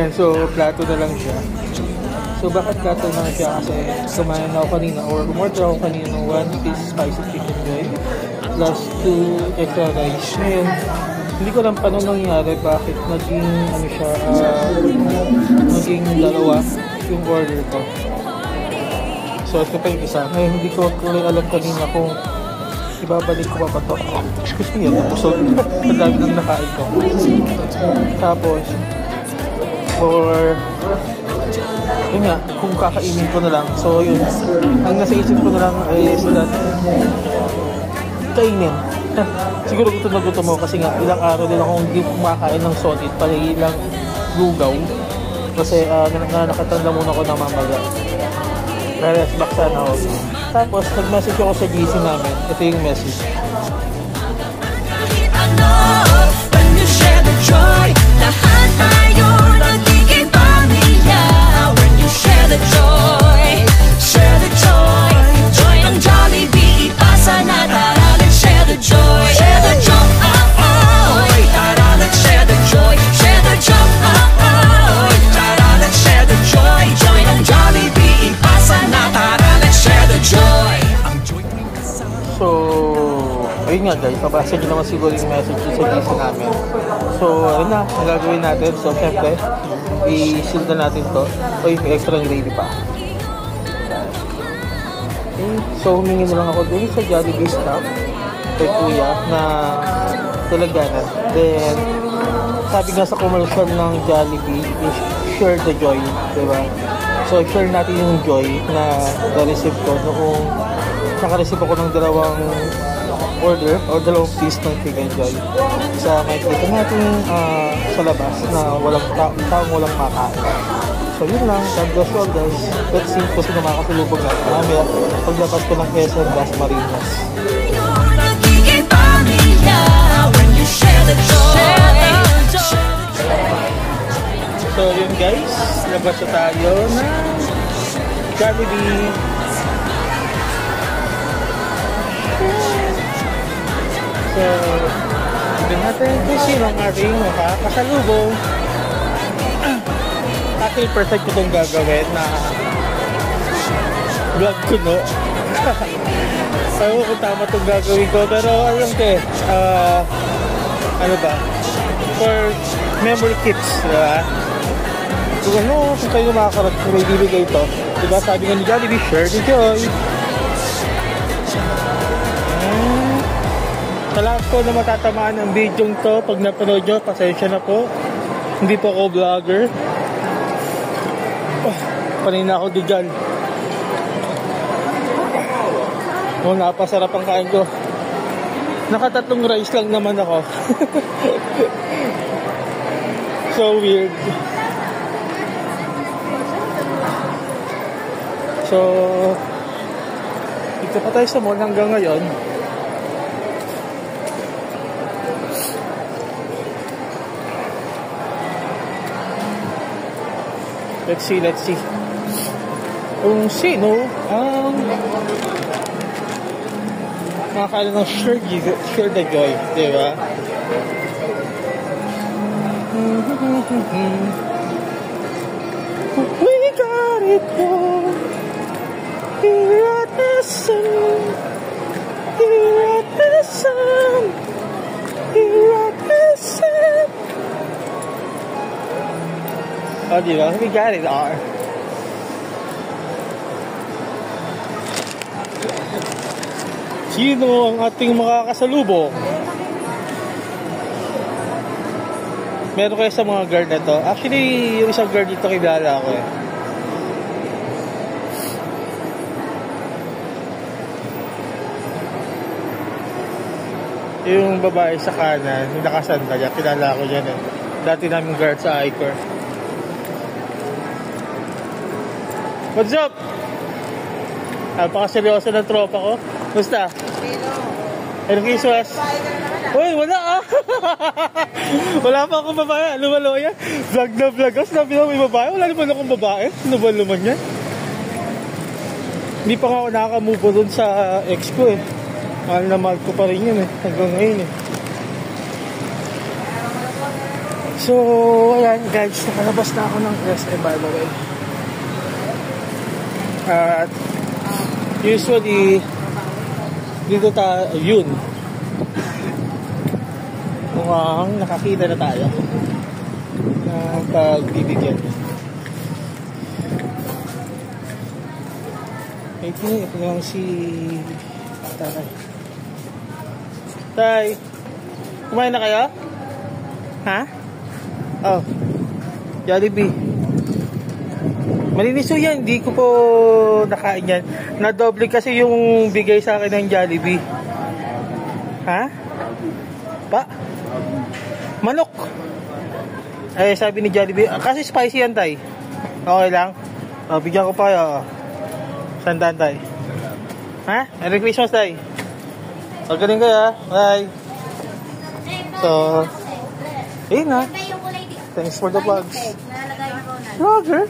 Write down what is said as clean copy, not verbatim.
Ayan, so plato na lang siya. So bakit plato na lang siya? Kasi kumain ako kanina or umorder ako kanina ng 1 piece spicy chicken joy plus 2 extra rice. Ngayon, hindi ko lang paano nangyari bakit naging ano siya, naging dalawa yung order ko. So ito pa yung isa. Ngayon hindi ko alam kanina kung ibabalik ko pa to. Excuse me, so ang dami nang nakain ko. Tapos or yun nga, kung kakainin ko na lang. So yun, ang nasa isip ko na lang is that kainin. Siguro gusto na gusto mo kasi nga ilang araw din akong hindi kumakain ng solid, palagi lang lugaw. Kasi nakatanda muna ako ng mamaga. Rest back sana ako. Tapos nag-message ako sa GC namin. Ito yung message. When you share the joy, lahat tayo nagiging pamilya. When you share the joy, share the joy. Joy ng Jollibee, ipasa na tara, let's share the joy. Share the joy, tara, let's share the joy. Share the joy, tara, let's share the joy. Joy ng Jollibee, ipasa na tara, let's share the joy. So, ayun nga guys, papasa nyo naman siguro yung message sa GC namin. So, ayun na, ang gagawin natin. So, syempre, i-seal na natin to. O, may extra gravy pa. Okay. So, humingi na lang ako dun sa Jollibee staff kay Kuya na talaganan. Then, sabi nga sa commercial ng Jollibee is share the joy, diba? So, share natin yung joy na na-receive ko noong naka-receive ako ng dalawang order o dalawang piece ng chicken joy sa makikita natin sa labas na walang taong walang makain. So yun lang, God bless you all guys. Let's see kung sino makasulubog natin. Mamaya paglabas ko ng Quezon, Las Marinas. So yun guys, labas na tayo na Jollibee. So, tignan natin kung sino ang ating makakasalubong. Actually, perfect ko itong gagawin na vlog ko, no? So, kung tama itong gagawin ko. Pero, alam ko ano ba? For memory kits, diba? So, ano, kung kayo makakaroon, kung may bibigay ito, diba? Sabi nga ni Jollibee, share the joy. Sa lahat po na matatamaan ang video to, pag napanood nyo, pasensya na po. Hindi po ako vlogger. Panina ako di dyan. Napasarap ang kain ko. Nakatatlong rice lang naman ako. So weird. So, dito pa tayo sa mall hanggang ngayon. Let's see. Kung sino ang makakala ng share the joy, diba? We got it all here at the sun, here at the sun, here at the sun. Oh, diba? We got it all. Sino ang ating makakasalubong? Meron kayo sa mga guard na to. Actually, yung isang guard dito kilala ako eh. Yung babae sa kanan, yung nakasandalya, kilala ko dyan eh. Dati namin guard sa Icor. What's up? Napakaseryoso ng tropa ko. Basta? Anong kiswas? Uy, wala ah! Wala pa akong babae. Ano ba naman yan? Vlog na vlog. Sabi na may babae. Wala naman akong babae. Ano ba naman yan? Hindi pa nga ako nakaka-move on dun sa ex ko eh. Mahal na mahal ko pa rin yun eh. Hanggang ngayon eh. So, ayan guys, nakalabas na ako ng SM by the way. At usually dito yun. Mukhang nakakita na tayo ng pagbibigyan. Ito yung si Tay. Tay, kumain na kayo? Ha? Oh, Jollibee. Malinis so yan, hindi ko po nakain yan. Nadoble kasi yung bigay sa akin ng Jollibee. Ha? Pa? Manok. Eh, sabi ni Jollibee, kasi spicy yan, Tay. Okay lang? Oh, bigyan ko pa kayo. Sandaan, Tay. Ha? Merry Christmas, Tay. Magaling kayo, ha? Bye. So, ayun na. Thanks for the vlogs. Vlogger?